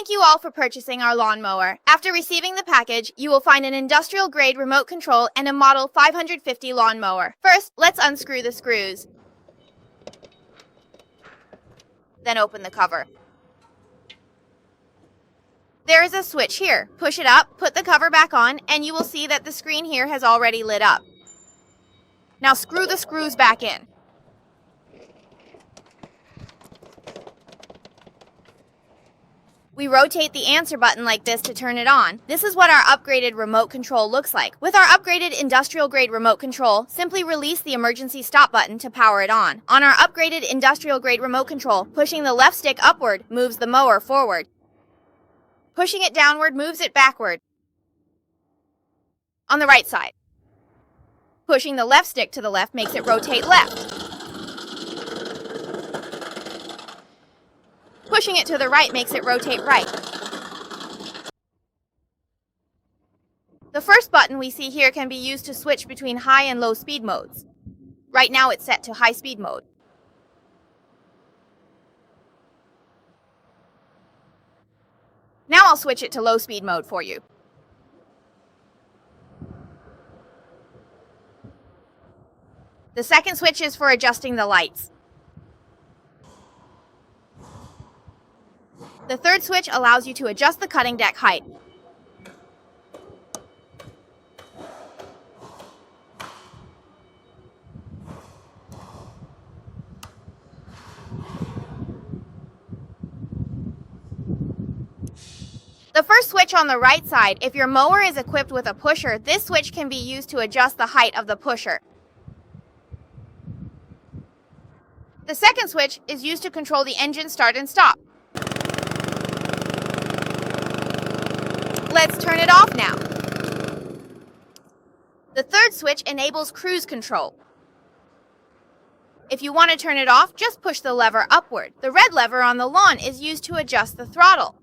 Thank you all for purchasing our lawnmower. After receiving the package, you will find an industrial-grade remote control and a Model 550 lawnmower. First, let's unscrew the screws. Then open the cover. There is a switch here. Push it up, put the cover back on, and you will see that the screen here has already lit up. Now screw the screws back in. We rotate the answer button like this to turn it on. This is what our upgraded remote control looks like. With our upgraded industrial-grade remote control, simply release the emergency stop button to power it on. On our upgraded industrial-grade remote control, pushing the left stick upward moves the mower forward. Pushing it downward moves it backward. On the right side, pushing the left stick to the left makes it rotate left. Pushing it to the right makes it rotate right. The first button we see here can be used to switch between high and low speed modes. Right now it's set to high speed mode. Now I'll switch it to low speed mode for you. The second switch is for adjusting the lights. The third switch allows you to adjust the cutting deck height. The first switch on the right side, if your mower is equipped with a pusher, this switch can be used to adjust the height of the pusher. The second switch is used to control the engine start and stop. Let's turn it off now. The third switch enables cruise control. If you want to turn it off, just push the lever upward. The red lever on the lawn is used to adjust the throttle.